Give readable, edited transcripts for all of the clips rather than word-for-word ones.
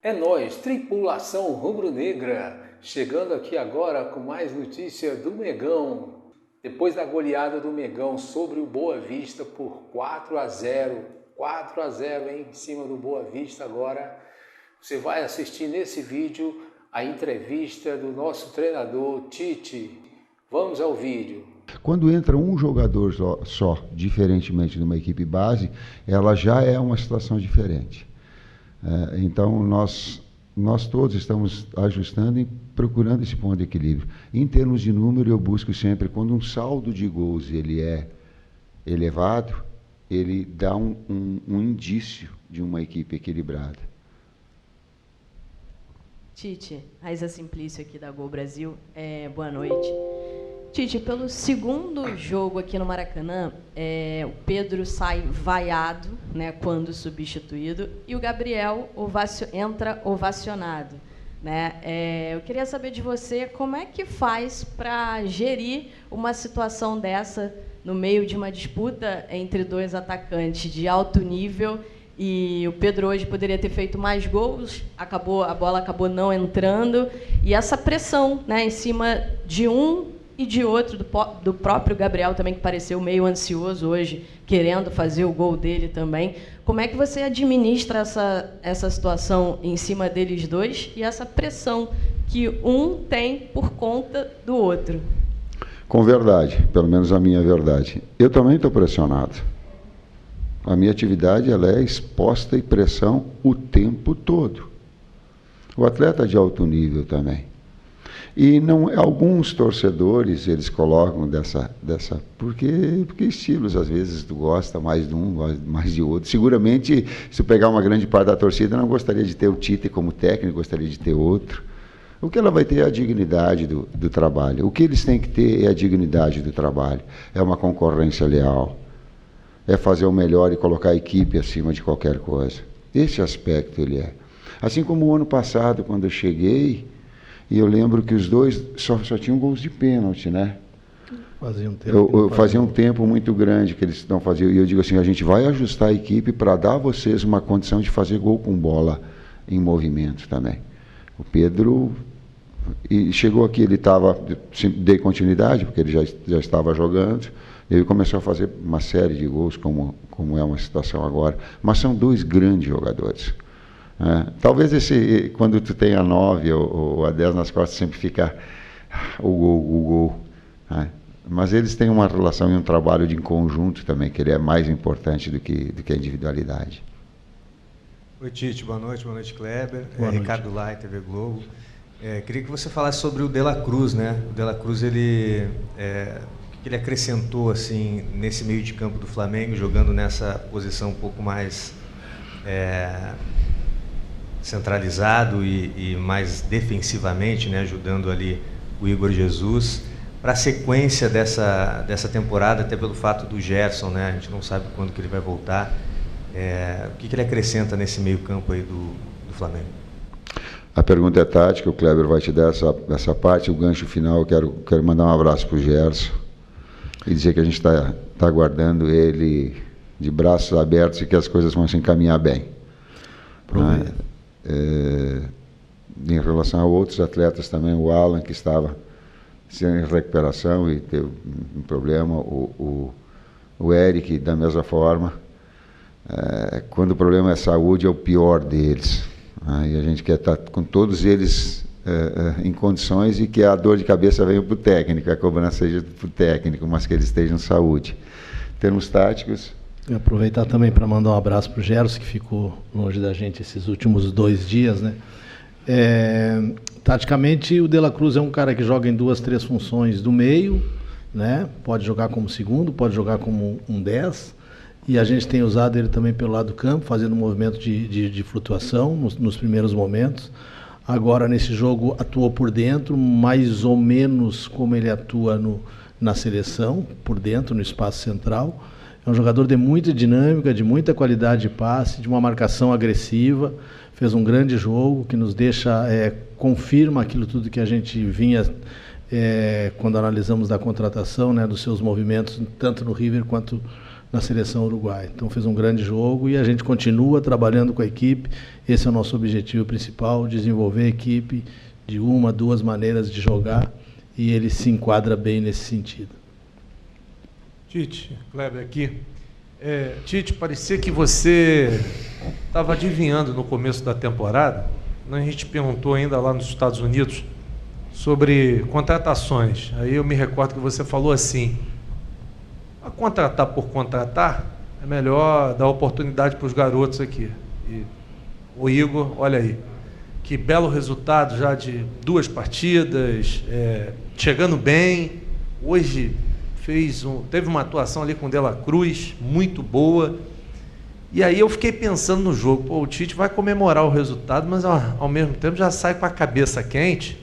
É nóis, tripulação rubro-negra, chegando aqui agora com mais notícia do Mengão. Depois da goleada do Mengão sobre o Boa Vista por 4-0, 4-0 em cima do Boa Vista agora, você vai assistir nesse vídeo a entrevista do nosso treinador Tite. Vamos ao vídeo. Quando entra um jogador só, diferentemente de uma equipe base, ela já é uma situação diferente. Então, nós todos estamos ajustando e procurando esse ponto de equilíbrio. Em termos de número, eu busco sempre, quando um saldo de gols ele é elevado, ele dá um indício de uma equipe equilibrada. Tite, Raíza Simplício aqui da Gol Brasil, boa noite. Tite, pelo segundo jogo aqui no Maracanã, o Pedro sai vaiado, né, quando substituído, e o Gabriel entra ovacionado. Né? Eu queria saber de você como é que faz para gerir uma situação dessa no meio de uma disputa entre dois atacantes de alto nível, e o Pedro hoje poderia ter feito mais gols, a bola acabou não entrando, e essa pressão, né, em cima de um e de outro, do próprio Gabriel também, que pareceu meio ansioso hoje, querendo fazer o gol dele também. Como é que você administra essa situação em cima deles dois e essa pressão que um tem por conta do outro? Com verdade, pelo menos a minha verdade. Eu também estou pressionado. A minha atividade ela é exposta e pressão o tempo todo. O atleta de alto nível também. E alguns torcedores, eles colocam porque estilos, às vezes, tu gosta mais de um, gosta mais de outro. Seguramente, se eu pegar uma grande parte da torcida, não gostaria de ter o Tite como técnico, gostaria de ter outro. O que ela vai ter é a dignidade do trabalho. O que eles têm que ter é a dignidade do trabalho. É uma concorrência leal. É fazer o melhor e colocar a equipe acima de qualquer coisa. Esse aspecto ele é. Assim como o ano passado, quando eu cheguei, e eu lembro que os dois só tinham gols de pênalti, né? Fazia um tempo muito grande que eles não faziam. E eu digo assim, a gente vai ajustar a equipe para dar a vocês uma condição de fazer gol com bola em movimento também. O Pedro chegou aqui, ele dei continuidade, porque ele já estava jogando. Ele começou a fazer uma série de gols, como é uma situação agora. Mas são dois grandes jogadores. Talvez quando tu tem a 9 ou a 10 nas costas, sempre fica o gol. Mas eles têm uma relação e um trabalho de conjunto também, que ele é mais importante do que a individualidade. Oi, Tite, boa noite, Kleber. Boa noite. Ricardo Lai, TV Globo. Queria que você falasse sobre o De La Cruz, né? O De La Cruz, o que ele acrescentou assim, nesse meio de campo do Flamengo, jogando nessa posição um pouco mais centralizado e mais defensivamente, né, ajudando ali o Igor Jesus, para a sequência dessa temporada, até pelo fato do Gerson, né, a gente não sabe quando que ele vai voltar. O que ele acrescenta nesse meio campo aí do Flamengo? A pergunta é tática, o Kleber vai te dar essa parte, o gancho final, eu quero mandar um abraço para o Gerson e dizer que a gente está aguardando ele de braços abertos e que as coisas vão se encaminhar bem. Em relação a outros atletas também, o Alan, que estava em recuperação e teve um problema, o Eric, da mesma forma. Quando o problema é saúde, é o pior deles. E a gente quer estar com todos eles em condições e que a dor de cabeça venha para o técnico, a cobrança seja para o técnico, mas que eles estejam em saúde. Em termos táticos... E aproveitar também para mandar um abraço para o Gerson, que ficou longe da gente esses últimos 2 dias, né? Taticamente, o De La Cruz é um cara que joga em 2, 3 funções do meio, né? Pode jogar como segundo, pode jogar como um 10, e a gente tem usado ele também pelo lado do campo, fazendo um movimento de flutuação nos primeiros momentos. Agora, nesse jogo, atuou por dentro, mais ou menos como ele atua na seleção, por dentro, no espaço central. É um jogador de muita dinâmica, de muita qualidade de passe, de uma marcação agressiva. Fez um grande jogo que nos confirma aquilo tudo que a gente vinha quando analisamos da contratação, né, dos seus movimentos, tanto no River quanto na seleção uruguaia. Então fez um grande jogo e a gente continua trabalhando com a equipe. Esse é o nosso objetivo principal, desenvolver a equipe de 1, 2 maneiras de jogar, e ele se enquadra bem nesse sentido. Tite, Kleber aqui. Tite, parecia que você estava adivinhando no começo da temporada. A gente perguntou ainda lá nos Estados Unidos sobre contratações. Aí eu me recordo que você falou assim: a contratar por contratar, é melhor dar oportunidade para os garotos aqui. E o Igor, olha aí, que belo resultado já de 2 partidas, chegando bem. Hoje teve uma atuação ali com o De La Cruz, muito boa. E aí eu fiquei pensando no jogo, o Tite vai comemorar o resultado, mas ao mesmo tempo já sai com a cabeça quente,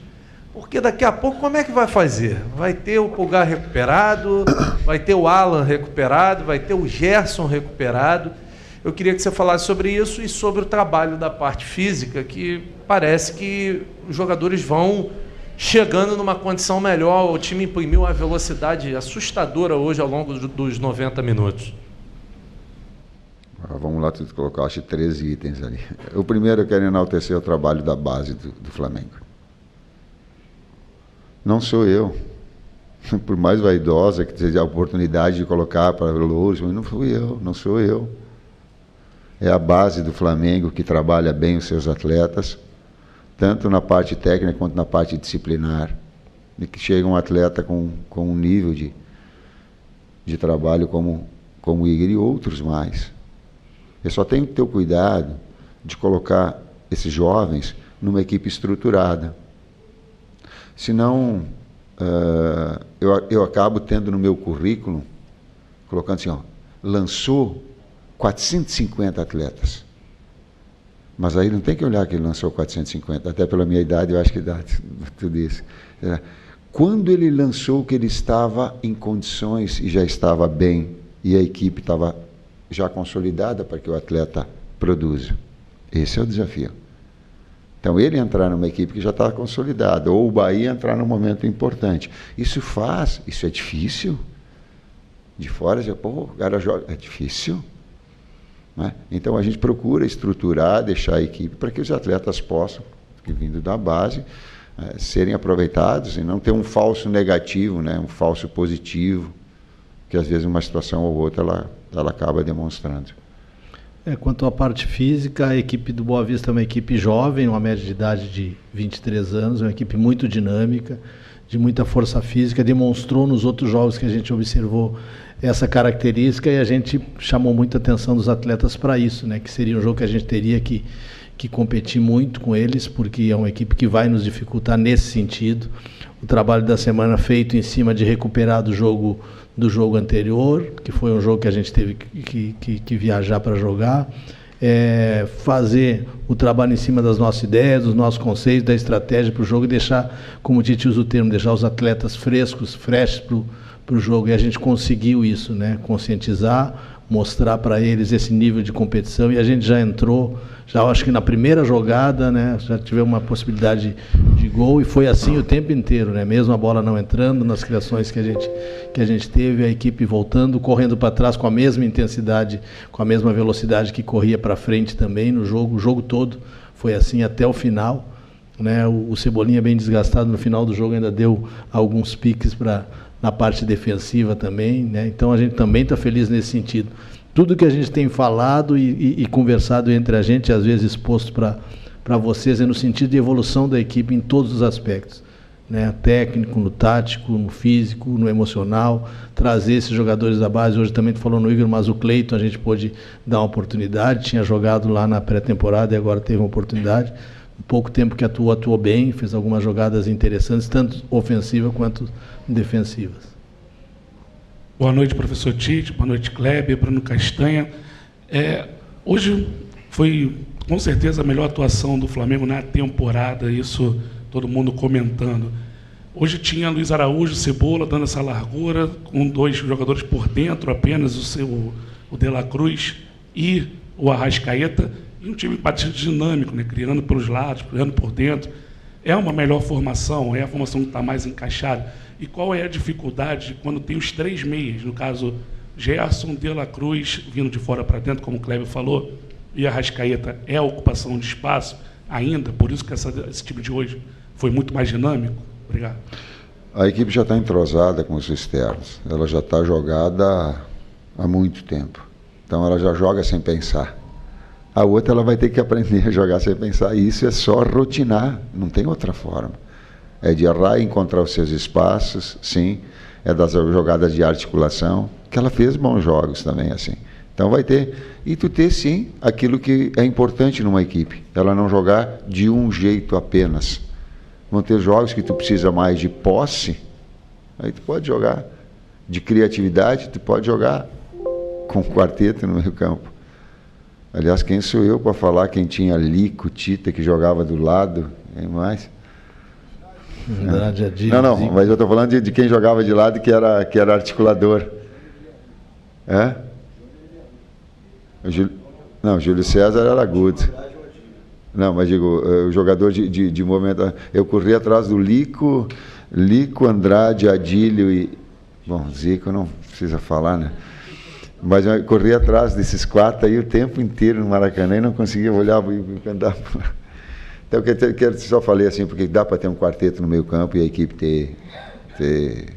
porque daqui a pouco como é que vai fazer? Vai ter o Pulgar recuperado, vai ter o Alan recuperado, vai ter o Gerson recuperado. Eu queria que você falasse sobre isso e sobre o trabalho da parte física, que parece que os jogadores vão chegando numa condição melhor. O time imprimiu uma velocidade assustadora hoje ao longo dos 90 minutos. Vamos lá, tu colocaste 13 itens ali. O primeiro, eu quero enaltecer o trabalho da base do Flamengo. Não sou eu, por mais vaidosa que seja a oportunidade de colocar para louros, mas não fui eu, não sou eu. É a base do Flamengo que trabalha bem os seus atletas, tanto na parte técnica quanto na parte disciplinar, e que chega um atleta com um nível de trabalho como o Igor e outros mais. Eu só tenho que ter o cuidado de colocar esses jovens numa equipe estruturada. Senão, eu acabo tendo no meu currículo, colocando assim, lançou 450 atletas. Mas aí não tem que olhar que ele lançou 450, até pela minha idade eu acho que dá tudo isso. Quando ele lançou que ele estava em condições e já estava bem, e a equipe estava já consolidada para que o atleta produza. Esse é o desafio. Então, ele entrar numa equipe que já está consolidada, ou o Bahia entrar num momento importante. Isso é difícil. De fora, o cara joga, é difícil. Né? Então, a gente procura estruturar, deixar a equipe para que os atletas possam, vindo da base, serem aproveitados e não ter um falso negativo, né? Um falso positivo, que às vezes uma situação ou outra ela acaba demonstrando. Quanto à parte física, a equipe do Boa Vista é uma equipe jovem, uma média de idade de 23 anos, é uma equipe muito dinâmica, de muita força física, demonstrou nos outros jogos que a gente observou essa característica, e a gente chamou muita atenção dos atletas para isso, né? Que seria um jogo que a gente teria que competir muito com eles, porque é uma equipe que vai nos dificultar nesse sentido. O trabalho da semana feito em cima de recuperar do jogo anterior, que foi um jogo que a gente teve que viajar para jogar, fazer o trabalho em cima das nossas ideias, dos nossos conceitos, da estratégia para o jogo, e deixar, como o Tite usa o termo, deixar os atletas frescos, fresh para o jogo, e a gente conseguiu isso, né? Conscientizar, mostrar para eles esse nível de competição, e a gente já entrou, acho que na primeira jogada, né, já tivemos uma possibilidade de gol, e foi assim o tempo inteiro, né? Mesmo a bola não entrando, nas criações que a gente teve, a equipe voltando, correndo para trás com a mesma intensidade, com a mesma velocidade que corria para frente também no jogo. O jogo todo foi assim até o final, né? O Cebolinha, bem desgastado no final do jogo, ainda deu alguns piques na parte defensiva também, né? Então a gente também está feliz nesse sentido. Tudo que a gente tem falado e conversado entre a gente, às vezes exposto para vocês, é no sentido de evolução da equipe em todos os aspectos, né? Técnico, no tático, no físico, no emocional, trazer esses jogadores da base. Hoje também tu falou no Igor, mas o Cleiton a gente pôde dar uma oportunidade, tinha jogado lá na pré-temporada e agora teve uma oportunidade. Um pouco tempo que atuou bem, fez algumas jogadas interessantes, tanto ofensivas quanto defensivas. Boa noite, professor Tite, boa noite, Kleber, Bruno Castanha. Hoje foi, com certeza, a melhor atuação do Flamengo na temporada, isso todo mundo comentando. Hoje tinha Luiz Araújo, Cebola, dando essa largura, com 2 jogadores por dentro apenas, o De La Cruz e o Arrascaeta, e um time bastante dinâmico, né, criando pelos lados, criando por dentro. É uma melhor formação, é a formação que está mais encaixada. E qual é a dificuldade quando tem os 3 meias, no caso Gerson, De La Cruz, vindo de fora para dentro, como o Kleber falou, e Arrascaeta é a ocupação de espaço ainda, por isso que esse time de hoje foi muito mais dinâmico? Obrigado. A equipe já está entrosada com os externos, ela já está jogada há muito tempo, então ela já joga sem pensar. A outra ela vai ter que aprender a jogar sem pensar, e isso é só rotinar, não tem outra forma. É de errar e encontrar os seus espaços, sim, é das jogadas de articulação, que ela fez bons jogos também, assim. Então vai ter, e tu ter sim aquilo que é importante numa equipe, ela não jogar de um jeito apenas. Vão ter jogos que tu precisa mais de posse, aí tu pode jogar de criatividade, tu pode jogar com quarteto no meio campo. Aliás, quem sou eu para falar quem tinha Lico, Tita, que jogava do lado, quem mais? Não, mas eu estou falando de quem jogava de lado que era articulador. É? Não, Júlio César era agudo. Não, mas digo, o jogador de movimento. Eu corri atrás do Lico, Andrade, Adílio e. Bom, Zico não precisa falar, né? Mas eu corri atrás desses 4 aí o tempo inteiro no Maracanã e não conseguia olhar e cantar. Então, eu só falei assim, porque dá para ter um quarteto no meio campo e a equipe ter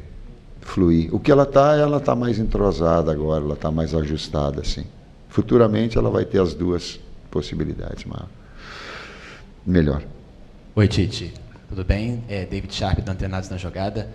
fluir. O que ela tá mais entrosada agora, ela está mais ajustada, assim. Futuramente ela vai ter as duas possibilidades, mas melhor. Oi, Tite. Tudo bem? David Sharp, do Antenados na Jogada.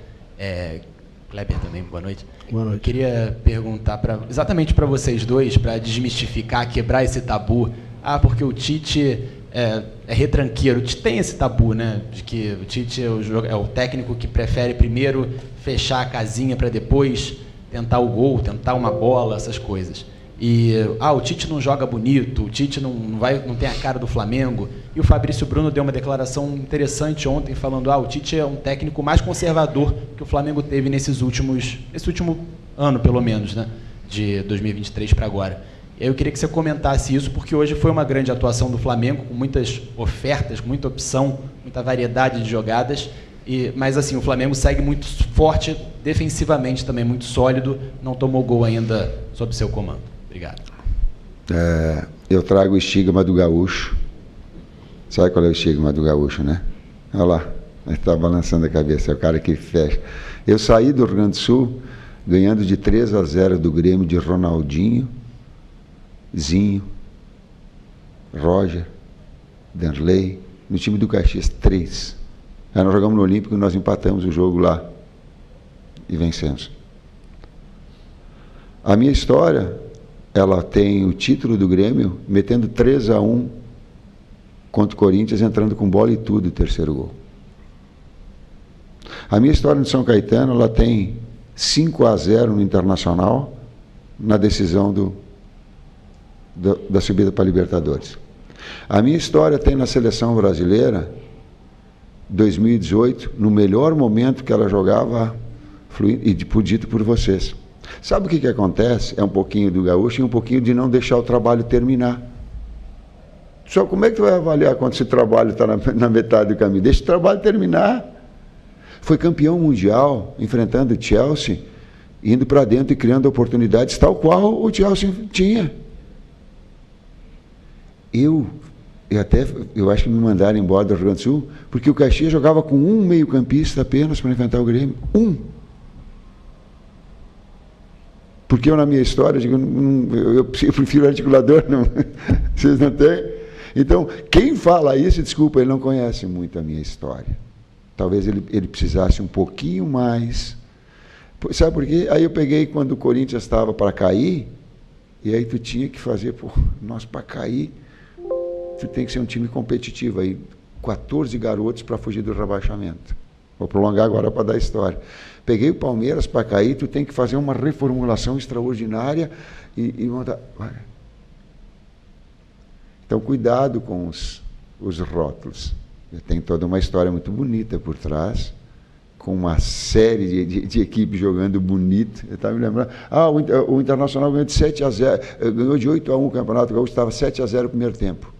Kleber também, boa noite. Boa noite. Eu queria perguntar exatamente para vocês dois, para desmistificar, quebrar esse tabu. Porque o Tite é retranqueiro. O Tite tem esse tabu, né? De que o Tite é o técnico que prefere primeiro fechar a casinha para depois tentar o gol, tentar uma bola, essas coisas. E o Tite não joga bonito, o Tite não tem a cara do Flamengo. E o Fabrício Bruno deu uma declaração interessante ontem falando o Tite é um técnico mais conservador que o Flamengo teve nesse último ano, pelo menos, né, de 2023 para agora. E aí eu queria que você comentasse isso, porque hoje foi uma grande atuação do Flamengo, com muitas ofertas, com muita opção, muita variedade de jogadas, mas assim, o Flamengo segue muito forte, defensivamente também muito sólido, não tomou gol ainda sob seu comando. Obrigado. Eu trago o estigma do gaúcho. Sabe qual é o estigma do gaúcho, né? Olha lá, ele está balançando a cabeça, é o cara que fecha. Eu saí do Rio Grande do Sul ganhando de 3-0 do Grêmio de Ronaldinho, Zinho, Roger, Danley, no time do Caxias, 3. Aí nós jogamos no Olímpico e nós empatamos o jogo lá e vencemos. A minha história, ela tem o título do Grêmio metendo 3-1 contra o Corinthians, entrando com bola e tudo, o terceiro gol. A minha história no São Caetano, ela tem 5-0 no Internacional, na decisão da subida para a Libertadores. A minha história tem na seleção brasileira, 2018, no melhor momento que ela jogava, e dito por vocês. Sabe o que acontece? É um pouquinho do gaúcho e um pouquinho de não deixar o trabalho terminar. Só como é que tu vai avaliar quando esse trabalho está na metade do caminho? Deixa o trabalho terminar. Foi campeão mundial, enfrentando o Chelsea, indo para dentro e criando oportunidades, tal qual o Chelsea tinha. Eu acho que me mandaram embora do Rio Grande do Sul, porque o Caxias jogava com um meio-campista apenas para enfrentar o Grêmio. Porque eu, na minha história, digo, eu prefiro articulador, não, vocês não têm? Então, quem fala isso, desculpa, ele não conhece muito a minha história. Talvez ele precisasse um pouquinho mais. Sabe por quê? Aí eu peguei quando o Corinthians estava para cair, e aí tu tinha que fazer, nós para cair, tu tem que ser um time competitivo. Aí 14 garotos para fugir do rebaixamento. Vou prolongar agora para dar história. Peguei o Palmeiras para cair, tu tem que fazer uma reformulação extraordinária e montar. Então, cuidado com os rótulos. Tem toda uma história muito bonita por trás, com uma série de equipes jogando bonito. Eu estava me lembrando, o Internacional ganhou de 7-0, ganhou de 8-1 o Campeonato Gaúcho, estava 7-0 no primeiro tempo.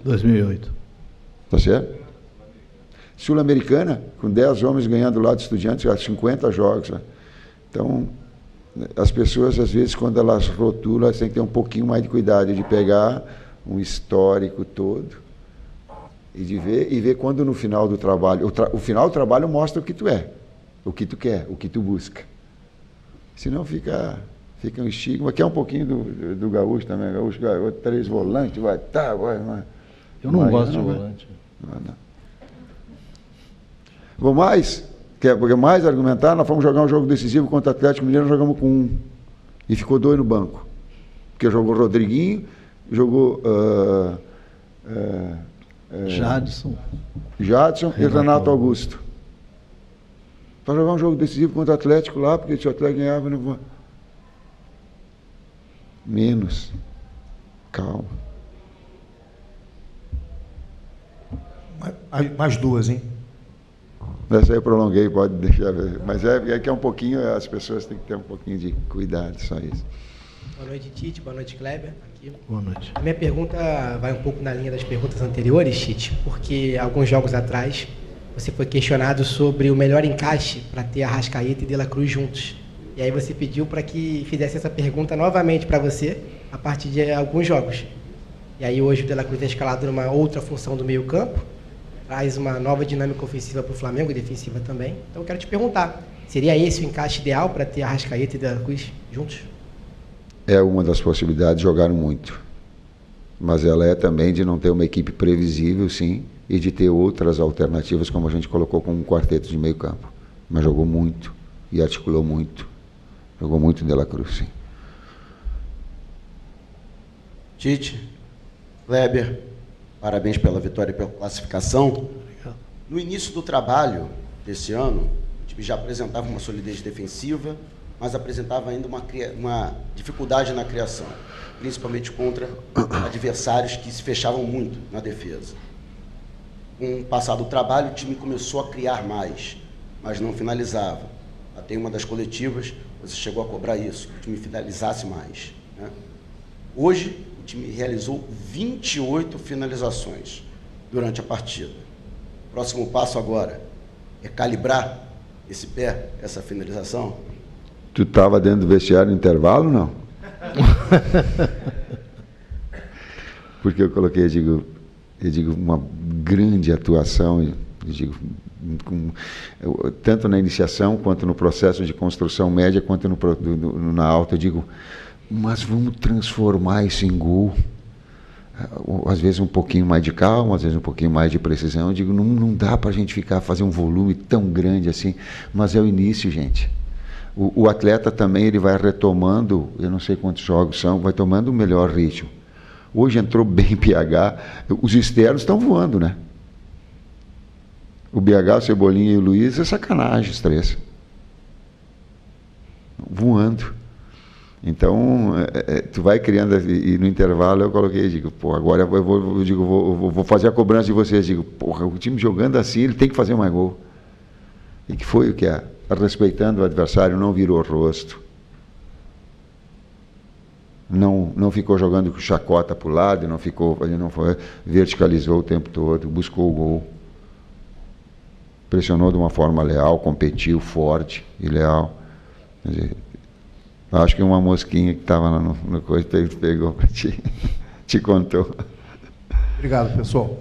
2008. Tá certo? Sul-Americana, com 10 homens ganhando lá de Estudiantes, 50 jogos. Né? Então, As pessoas, às vezes, quando elas rotulam, elas têm que ter um pouquinho mais de cuidado de pegar um histórico todo e de ver quando no final do trabalho, o final do trabalho mostra o que tu é, o que tu quer, o que tu busca. Senão fica um estigma, que é um pouquinho do gaúcho também. Gaúcho, 3 volantes, vai. Eu não gosto de volante. Não. Vou mais? Porque mais argumentar, nós fomos jogar um jogo decisivo contra o Atlético Mineiro, nós jogamos com 1. E ficou 2 no banco. Porque jogou Rodriguinho, jogou Jadson e Renato Augusto. Para jogar um jogo decisivo contra o Atlético lá, porque se o Atlético ganhava, não vou. Menos. Calma. Mais 2, hein? Essa aí eu prolonguei, pode deixar. Mas é que é um pouquinho, as pessoas têm que ter um pouquinho de cuidado, só isso. Boa noite, Tite. Boa noite, Kleber. Aqui. Boa noite. A minha pergunta vai um pouco na linha das perguntas anteriores, Tite, porque alguns jogos atrás você foi questionado sobre o melhor encaixe para ter Arrascaeta e De La Cruz juntos. E aí você pediu para que fizesse essa pergunta novamente para você a partir de alguns jogos. E aí hoje o De La Cruz é escalado numa outra função do meio-campo, traz uma nova dinâmica ofensiva para o Flamengo e defensiva também. Então eu quero te perguntar, seria esse o encaixe ideal para ter Arrascaeta e De La Cruz juntos? É uma das possibilidades, jogaram muito. Mas ela é também de não ter uma equipe previsível, sim, e de ter outras alternativas, como a gente colocou com um quarteto de meio campo. Mas jogou muito e articulou muito. Jogou muito De La Cruz, sim. Tite, Kleber, parabéns pela vitória e pela classificação. Obrigado. No início do trabalho desse ano, o time já apresentava uma solidez defensiva, mas apresentava ainda uma dificuldade na criação, principalmente contra adversários que se fechavam muito na defesa. Com o passar do trabalho, o time começou a criar mais, mas não finalizava. Até em uma das coletivas, você chegou a cobrar isso, que o time finalizasse mais, né? Hoje, o time realizou 28 finalizações durante a partida. O próximo passo agora é calibrar esse pé, essa finalização? Tu estava dentro do vestiário no intervalo, não? Porque eu coloquei, eu digo uma grande atuação, eu digo, tanto na iniciação, quanto no processo de construção média, quanto na alta, eu digo, mas vamos transformar isso em gol. Às vezes um pouquinho mais de calma, às vezes um pouquinho mais de precisão. Eu digo, não dá para a gente fazer um volume tão grande assim, mas é o início, gente. O atleta também, ele vai retomando, eu não sei quantos jogos são, vai tomando o melhor ritmo. Hoje entrou bem BH, os externos estão voando, né? O BH, o Cebolinha e o Luiz, é sacanagem os 3. Voando. Então, tu vai criando, e no intervalo eu coloquei, digo, pô, agora eu vou fazer a cobrança de vocês, digo, porra, o time jogando assim, ele tem que fazer mais gol. E que foi o que é? Respeitando o adversário, não virou o rosto. Não ficou jogando com chacota para o lado, verticalizou o tempo todo, buscou o gol. Pressionou de uma forma leal, competiu forte e leal. Quer dizer, acho que uma mosquinha que estava no coisa pegou para ti, te contou. Obrigado, pessoal.